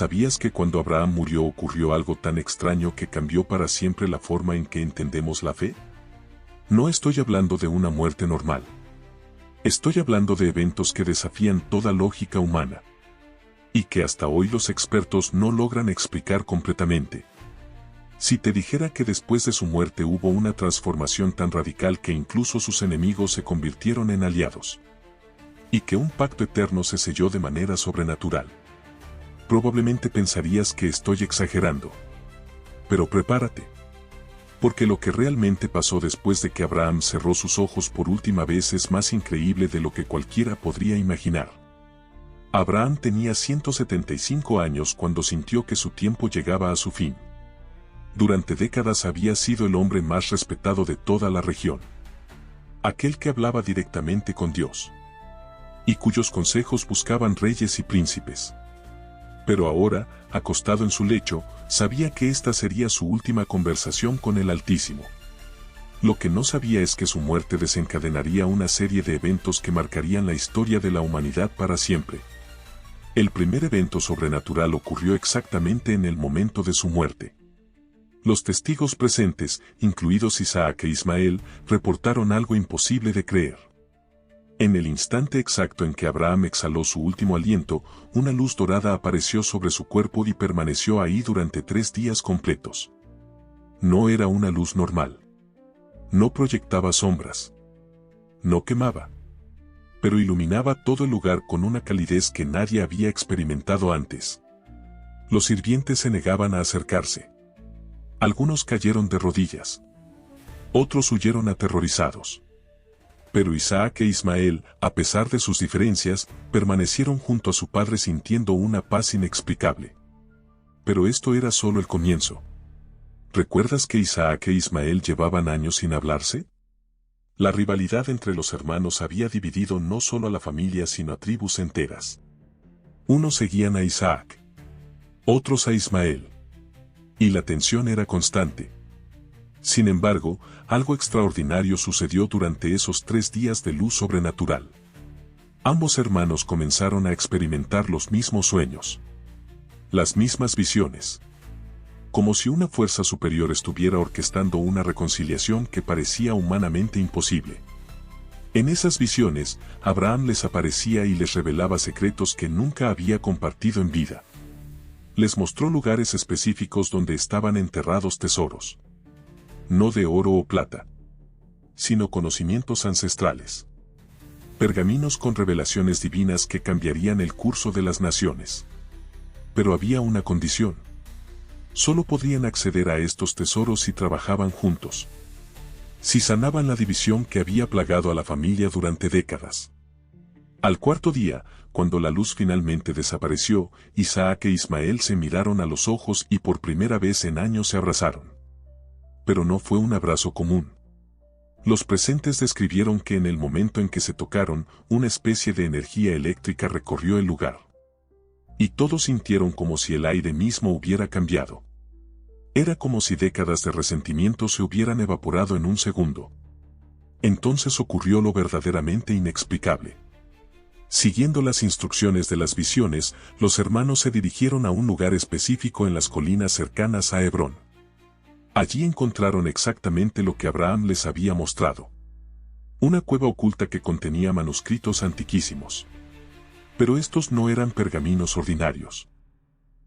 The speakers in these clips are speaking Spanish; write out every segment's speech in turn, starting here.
¿Sabías que cuando Abraham murió ocurrió algo tan extraño que cambió para siempre la forma en que entendemos la fe? No estoy hablando de una muerte normal. Estoy hablando de eventos que desafían toda lógica humana. Y que hasta hoy los expertos no logran explicar completamente. Si te dijera que después de su muerte hubo una transformación tan radical que incluso sus enemigos se convirtieron en aliados. Y que un pacto eterno se selló de manera sobrenatural. Probablemente pensarías que estoy exagerando. Pero prepárate. Porque lo que realmente pasó después de que Abraham cerró sus ojos por última vez es más increíble de lo que cualquiera podría imaginar. Abraham tenía 175 años cuando sintió que su tiempo llegaba a su fin. Durante décadas había sido el hombre más respetado de toda la región. Aquel que hablaba directamente con Dios. Y cuyos consejos buscaban reyes y príncipes. Pero ahora, acostado en su lecho, sabía que esta sería su última conversación con el Altísimo. Lo que no sabía es que su muerte desencadenaría una serie de eventos que marcarían la historia de la humanidad para siempre. El primer evento sobrenatural ocurrió exactamente en el momento de su muerte. Los testigos presentes, incluidos Isaac e Ismael, reportaron algo imposible de creer. En el instante exacto en que Abraham exhaló su último aliento, una luz dorada apareció sobre su cuerpo y permaneció ahí durante 3 días completos. No era una luz normal. No proyectaba sombras. No quemaba. Pero iluminaba todo el lugar con una calidez que nadie había experimentado antes. Los sirvientes se negaban a acercarse. Algunos cayeron de rodillas. Otros huyeron aterrorizados. Pero Isaac e Ismael, a pesar de sus diferencias, permanecieron junto a su padre sintiendo una paz inexplicable. Pero esto era solo el comienzo. ¿Recuerdas que Isaac e Ismael llevaban años sin hablarse? La rivalidad entre los hermanos había dividido no solo a la familia sino a tribus enteras. Unos seguían a Isaac. Otros a Ismael. Y la tensión era constante. Sin embargo, algo extraordinario sucedió durante esos 3 días de luz sobrenatural. Ambos hermanos comenzaron a experimentar los mismos sueños. Las mismas visiones. Como si una fuerza superior estuviera orquestando una reconciliación que parecía humanamente imposible. En esas visiones, Abraham les aparecía y les revelaba secretos que nunca había compartido en vida. Les mostró lugares específicos donde estaban enterrados tesoros. No de oro o plata, sino conocimientos ancestrales. Pergaminos con revelaciones divinas que cambiarían el curso de las naciones. Pero había una condición. Solo podrían acceder a estos tesoros si trabajaban juntos. Si sanaban la división que había plagado a la familia durante décadas. Al 4.º día, cuando la luz finalmente desapareció, Isaac e Ismael se miraron a los ojos y por primera vez en años se abrazaron. Pero no fue un abrazo común. Los presentes describieron que en el momento en que se tocaron, una especie de energía eléctrica recorrió el lugar. Y todos sintieron como si el aire mismo hubiera cambiado. Era como si décadas de resentimiento se hubieran evaporado en un segundo. Entonces ocurrió lo verdaderamente inexplicable. Siguiendo las instrucciones de las visiones, los hermanos se dirigieron a un lugar específico en las colinas cercanas a Hebrón. Allí encontraron exactamente lo que Abraham les había mostrado. Una cueva oculta que contenía manuscritos antiquísimos. Pero estos no eran pergaminos ordinarios.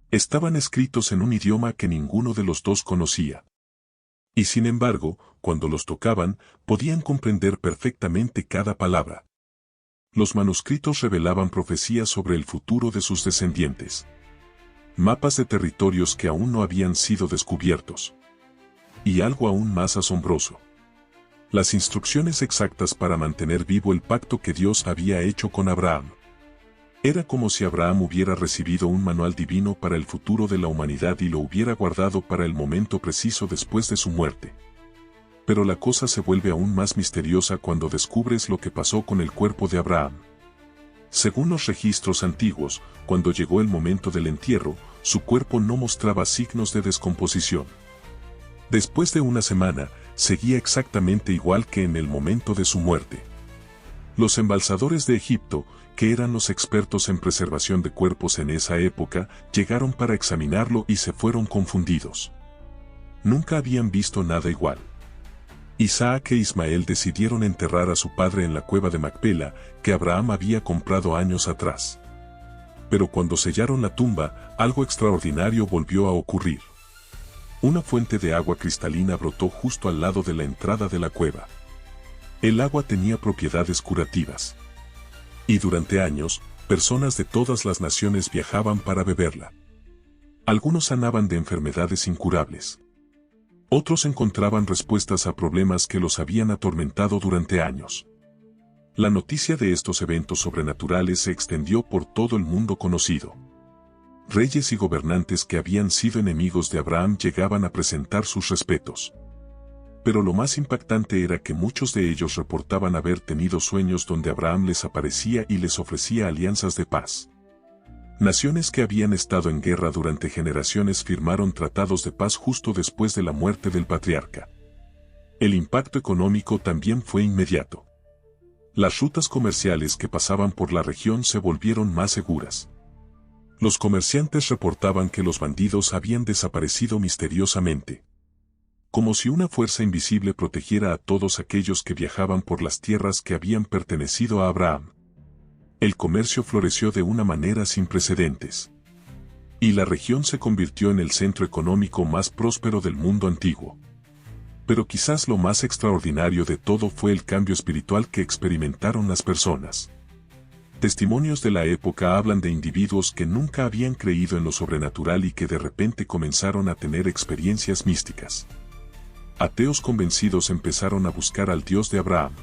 Estaban escritos en un idioma que ninguno de los dos conocía. Y sin embargo, cuando los tocaban, podían comprender perfectamente cada palabra. Los manuscritos revelaban profecías sobre el futuro de sus descendientes. Mapas de territorios que aún no habían sido descubiertos. Y algo aún más asombroso. Las instrucciones exactas para mantener vivo el pacto que Dios había hecho con Abraham. Era como si Abraham hubiera recibido un manual divino para el futuro de la humanidad y lo hubiera guardado para el momento preciso después de su muerte. Pero la cosa se vuelve aún más misteriosa cuando descubres lo que pasó con el cuerpo de Abraham. Según los registros antiguos, cuando llegó el momento del entierro, su cuerpo no mostraba signos de descomposición. Después de una semana, seguía exactamente igual que en el momento de su muerte. Los embalsadores de Egipto, que eran los expertos en preservación de cuerpos en esa época, llegaron para examinarlo y se fueron confundidos. Nunca habían visto nada igual. Isaac e Ismael decidieron enterrar a su padre en la cueva de Macpela, que Abraham había comprado años atrás. Pero cuando sellaron la tumba, algo extraordinario volvió a ocurrir. Una fuente de agua cristalina brotó justo al lado de la entrada de la cueva. El agua tenía propiedades curativas. Y durante años, personas de todas las naciones viajaban para beberla. Algunos sanaban de enfermedades incurables. Otros encontraban respuestas a problemas que los habían atormentado durante años. La noticia de estos eventos sobrenaturales se extendió por todo el mundo conocido. Reyes y gobernantes que habían sido enemigos de Abraham llegaban a presentar sus respetos. Pero lo más impactante era que muchos de ellos reportaban haber tenido sueños donde Abraham les aparecía y les ofrecía alianzas de paz. Naciones que habían estado en guerra durante generaciones firmaron tratados de paz justo después de la muerte del patriarca. El impacto económico también fue inmediato. Las rutas comerciales que pasaban por la región se volvieron más seguras. Los comerciantes reportaban que los bandidos habían desaparecido misteriosamente. Como si una fuerza invisible protegiera a todos aquellos que viajaban por las tierras que habían pertenecido a Abraham. El comercio floreció de una manera sin precedentes. Y la región se convirtió en el centro económico más próspero del mundo antiguo. Pero quizás lo más extraordinario de todo fue el cambio espiritual que experimentaron las personas. Testimonios de la época hablan de individuos que nunca habían creído en lo sobrenatural y que de repente comenzaron a tener experiencias místicas. Ateos convencidos empezaron a buscar al Dios de Abraham.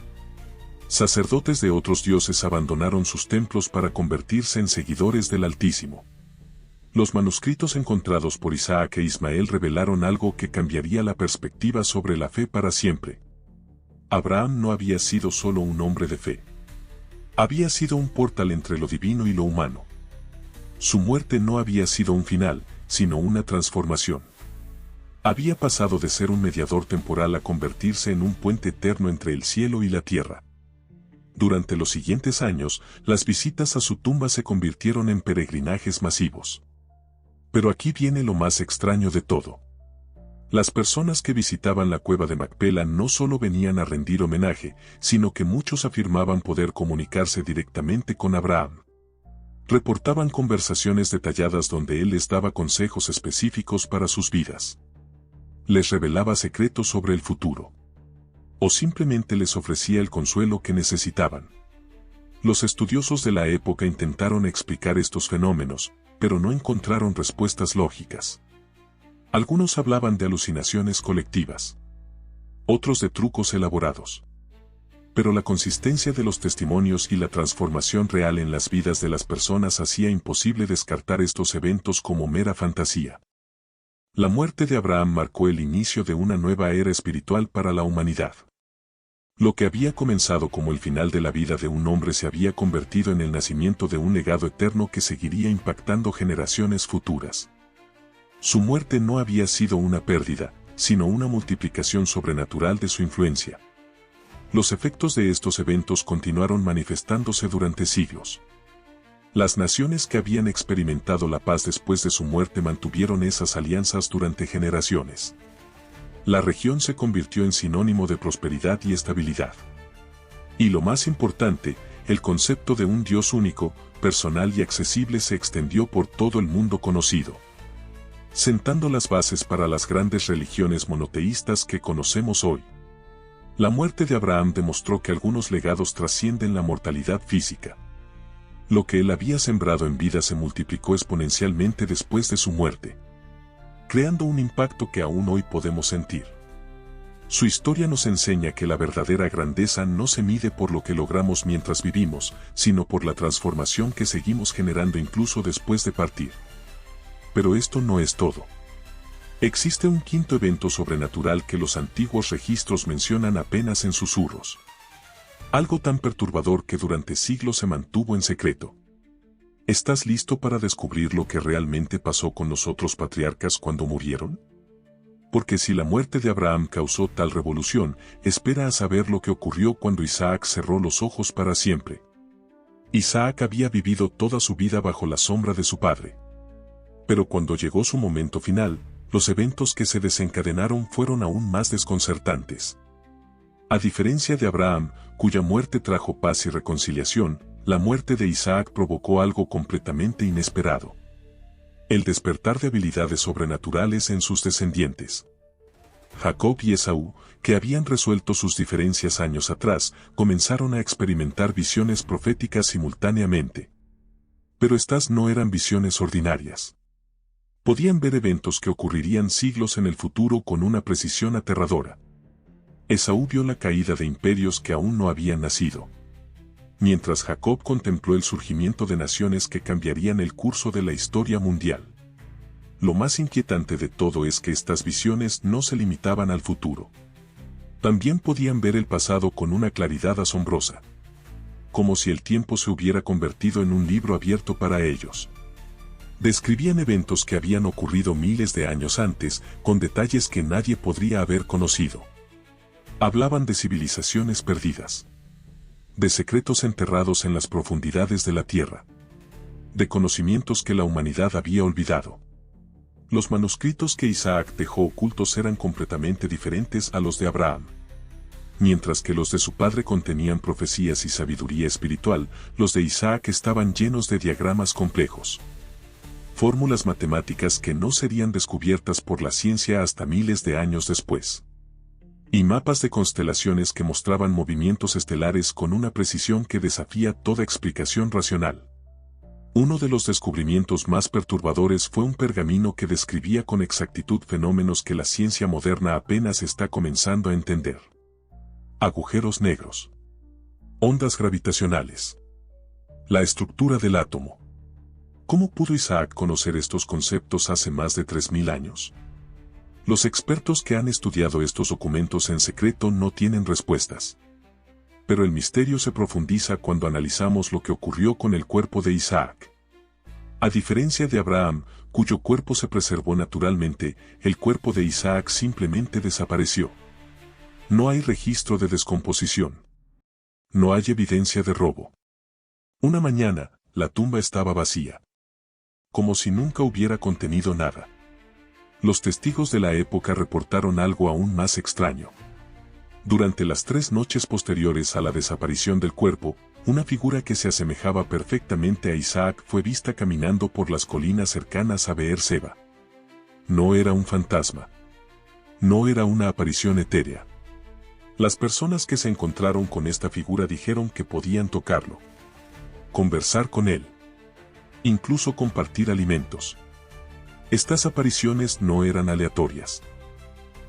Sacerdotes de otros dioses abandonaron sus templos para convertirse en seguidores del Altísimo. Los manuscritos encontrados por Isaac e Ismael revelaron algo que cambiaría la perspectiva sobre la fe para siempre. Abraham no había sido solo un hombre de fe. Había sido un portal entre lo divino y lo humano. Su muerte no había sido un final, sino una transformación. Había pasado de ser un mediador temporal a convertirse en un puente eterno entre el cielo y la tierra. Durante los siguientes años, las visitas a su tumba se convirtieron en peregrinajes masivos. Pero aquí viene lo más extraño de todo. Las personas que visitaban la cueva de Macpela no solo venían a rendir homenaje, sino que muchos afirmaban poder comunicarse directamente con Abraham. Reportaban conversaciones detalladas donde él les daba consejos específicos para sus vidas. Les revelaba secretos sobre el futuro. O simplemente les ofrecía el consuelo que necesitaban. Los estudiosos de la época intentaron explicar estos fenómenos, pero no encontraron respuestas lógicas. Algunos hablaban de alucinaciones colectivas. Otros de trucos elaborados. Pero la consistencia de los testimonios y la transformación real en las vidas de las personas hacía imposible descartar estos eventos como mera fantasía. La muerte de Abraham marcó el inicio de una nueva era espiritual para la humanidad. Lo que había comenzado como el final de la vida de un hombre se había convertido en el nacimiento de un legado eterno que seguiría impactando generaciones futuras. Su muerte no había sido una pérdida, sino una multiplicación sobrenatural de su influencia. Los efectos de estos eventos continuaron manifestándose durante siglos. Las naciones que habían experimentado la paz después de su muerte mantuvieron esas alianzas durante generaciones. La región se convirtió en sinónimo de prosperidad y estabilidad. Y lo más importante, el concepto de un Dios único, personal y accesible se extendió por todo el mundo conocido, sentando las bases para las grandes religiones monoteístas que conocemos hoy. La muerte de Abraham demostró que algunos legados trascienden la mortalidad física. Lo que él había sembrado en vida se multiplicó exponencialmente después de su muerte, creando un impacto que aún hoy podemos sentir. Su historia nos enseña que la verdadera grandeza no se mide por lo que logramos mientras vivimos, sino por la transformación que seguimos generando incluso después de partir. Pero esto no es todo. Existe un quinto evento sobrenatural que los antiguos registros mencionan apenas en susurros. Algo tan perturbador que durante siglos se mantuvo en secreto. ¿Estás listo para descubrir lo que realmente pasó con los otros patriarcas cuando murieron? porque si la muerte de Abraham causó tal revolución, espera a saber lo que ocurrió cuando Isaac cerró los ojos para siempre. Isaac había vivido toda su vida bajo la sombra de su padre. Pero cuando llegó su momento final, los eventos que se desencadenaron fueron aún más desconcertantes. A diferencia de Abraham, cuya muerte trajo paz y reconciliación, la muerte de Isaac provocó algo completamente inesperado: el despertar de habilidades sobrenaturales en sus descendientes. Jacob y Esaú, que habían resuelto sus diferencias años atrás, comenzaron a experimentar visiones proféticas simultáneamente. Pero estas no eran visiones ordinarias. Podían ver eventos que ocurrirían siglos en el futuro con una precisión aterradora. Esaú vio la caída de imperios que aún no habían nacido, mientras Jacob contempló el surgimiento de naciones que cambiarían el curso de la historia mundial. Lo más inquietante de todo es que estas visiones no se limitaban al futuro. También podían ver el pasado con una claridad asombrosa, como si el tiempo se hubiera convertido en un libro abierto para ellos. Describían eventos que habían ocurrido miles de años antes, con detalles que nadie podría haber conocido. Hablaban de civilizaciones perdidas, de secretos enterrados en las profundidades de la tierra, de conocimientos que la humanidad había olvidado. Los manuscritos que Isaac dejó ocultos eran completamente diferentes a los de Abraham. Mientras que los de su padre contenían profecías y sabiduría espiritual, los de Isaac estaban llenos de diagramas complejos, fórmulas matemáticas que no serían descubiertas por la ciencia hasta miles de años después, y mapas de constelaciones que mostraban movimientos estelares con una precisión que desafía toda explicación racional. Uno de los descubrimientos más perturbadores fue un pergamino que describía con exactitud fenómenos que la ciencia moderna apenas está comenzando a entender: agujeros negros, ondas gravitacionales, la estructura del átomo. ¿Cómo pudo Isaac conocer estos conceptos hace más de 3000 años? Los expertos que han estudiado estos documentos en secreto no tienen respuestas. Pero el misterio se profundiza cuando analizamos lo que ocurrió con el cuerpo de Isaac. A diferencia de Abraham, cuyo cuerpo se preservó naturalmente, el cuerpo de Isaac simplemente desapareció. No hay registro de descomposición. No hay evidencia de robo. Una mañana, la tumba estaba vacía, como si nunca hubiera contenido nada. Los testigos de la época reportaron algo aún más extraño. Durante las 3 noches posteriores a la desaparición del cuerpo, una figura que se asemejaba perfectamente a Isaac fue vista caminando por las colinas cercanas a Beer-Seba. No era un fantasma. No era una aparición etérea. Las personas que se encontraron con esta figura dijeron que podían tocarlo, conversar con él, incluso compartir alimentos. Estas apariciones no eran aleatorias.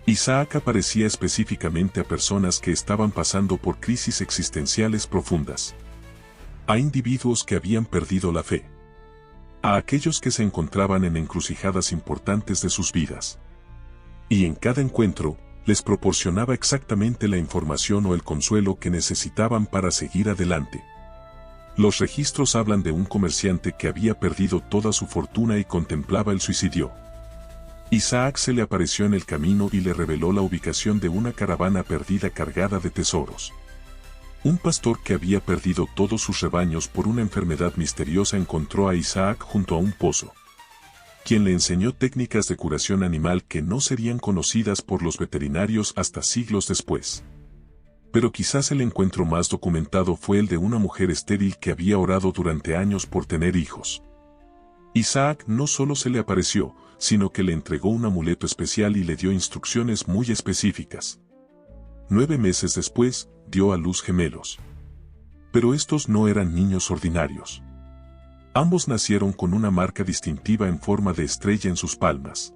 Isaac aparecía específicamente a personas que estaban pasando por crisis existenciales profundas, a individuos que habían perdido la fe, a aquellos que se encontraban en encrucijadas importantes de sus vidas. Y en cada encuentro, les proporcionaba exactamente la información o el consuelo que necesitaban para seguir adelante. Los registros hablan de un comerciante que había perdido toda su fortuna y contemplaba el suicidio. Isaac se le apareció en el camino y le reveló la ubicación de una caravana perdida cargada de tesoros. Un pastor que había perdido todos sus rebaños por una enfermedad misteriosa encontró a Isaac junto a un pozo, quien le enseñó técnicas de curación animal que no serían conocidas por los veterinarios hasta siglos después. Pero quizás el encuentro más documentado fue el de una mujer estéril que había orado durante años por tener hijos. Isaac no solo se le apareció, sino que le entregó un amuleto especial y le dio instrucciones muy específicas. 9 meses después, dio a luz gemelos. Pero estos no eran niños ordinarios. Ambos nacieron con una marca distintiva en forma de estrella en sus palmas.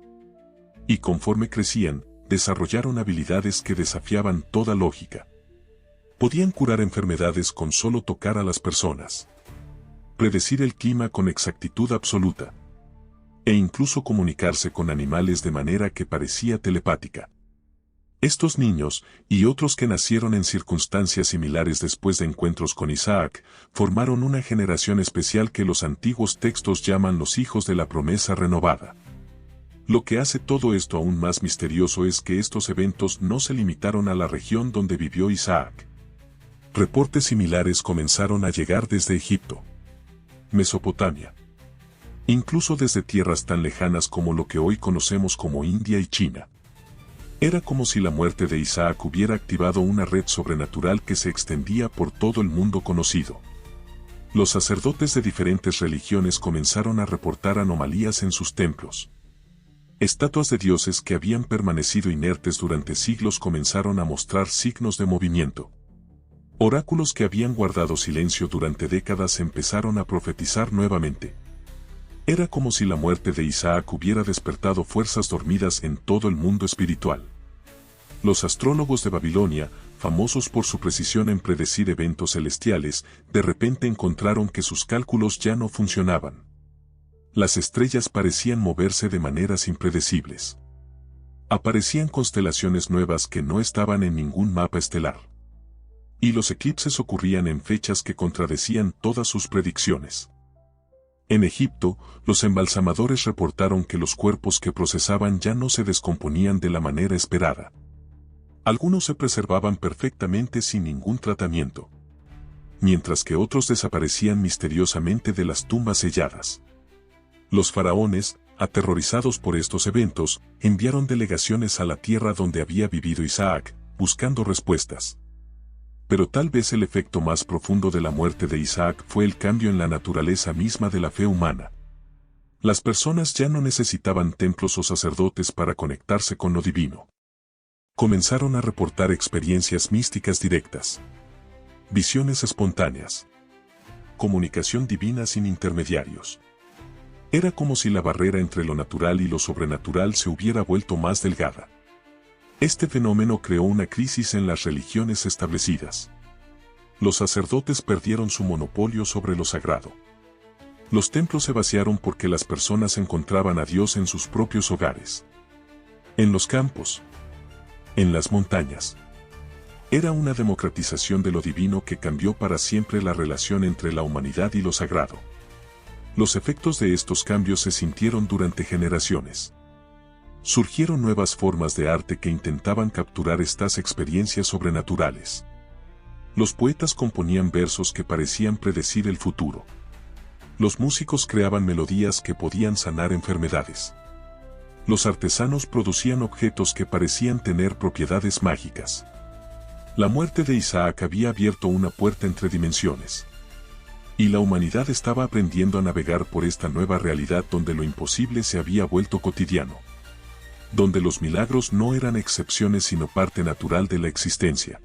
Y conforme crecían, desarrollaron habilidades que desafiaban toda lógica. Podían curar enfermedades con solo tocar a las personas, predecir el clima con exactitud absoluta, e incluso comunicarse con animales de manera que parecía telepática. Estos niños, y otros que nacieron en circunstancias similares después de encuentros con Isaac, formaron una generación especial que los antiguos textos llaman los hijos de la promesa renovada. Lo que hace todo esto aún más misterioso es que estos eventos no se limitaron a la región donde vivió Isaac. Reportes similares comenzaron a llegar desde Egipto, Mesopotamia, incluso desde tierras tan lejanas como lo que hoy conocemos como India y China. Era como si la muerte de Isaac hubiera activado una red sobrenatural que se extendía por todo el mundo conocido. Los sacerdotes de diferentes religiones comenzaron a reportar anomalías en sus templos. Estatuas de dioses que habían permanecido inertes durante siglos comenzaron a mostrar signos de movimiento. Oráculos que habían guardado silencio durante décadas empezaron a profetizar nuevamente. Era como si la muerte de Isaac hubiera despertado fuerzas dormidas en todo el mundo espiritual. Los astrólogos de Babilonia, famosos por su precisión en predecir eventos celestiales, de repente encontraron que sus cálculos ya no funcionaban. Las estrellas parecían moverse de maneras impredecibles. Aparecían constelaciones nuevas que no estaban en ningún mapa estelar. Y los eclipses ocurrían en fechas que contradecían todas sus predicciones. En Egipto, los embalsamadores reportaron que los cuerpos que procesaban ya no se descomponían de la manera esperada. Algunos se preservaban perfectamente sin ningún tratamiento, mientras que otros desaparecían misteriosamente de las tumbas selladas. Los faraones, aterrorizados por estos eventos, enviaron delegaciones a la tierra donde había vivido Isaac, buscando respuestas. Pero tal vez el efecto más profundo de la muerte de Isaac fue el cambio en la naturaleza misma de la fe humana. Las personas ya no necesitaban templos o sacerdotes para conectarse con lo divino. Comenzaron a reportar experiencias místicas directas, visiones espontáneas, comunicación divina sin intermediarios. Era como si la barrera entre lo natural y lo sobrenatural se hubiera vuelto más delgada. Este fenómeno creó una crisis en las religiones establecidas. Los sacerdotes perdieron su monopolio sobre lo sagrado. Los templos se vaciaron porque las personas encontraban a Dios en sus propios hogares, en los campos, en las montañas. Era una democratización de lo divino que cambió para siempre la relación entre la humanidad y lo sagrado. Los efectos de estos cambios se sintieron durante generaciones. Surgieron nuevas formas de arte que intentaban capturar estas experiencias sobrenaturales. Los poetas componían versos que parecían predecir el futuro. Los músicos creaban melodías que podían sanar enfermedades. Los artesanos producían objetos que parecían tener propiedades mágicas. La muerte de Isaac había abierto una puerta entre dimensiones. Y la humanidad estaba aprendiendo a navegar por esta nueva realidad donde lo imposible se había vuelto cotidiano. Donde los milagros no eran excepciones sino parte natural de la existencia.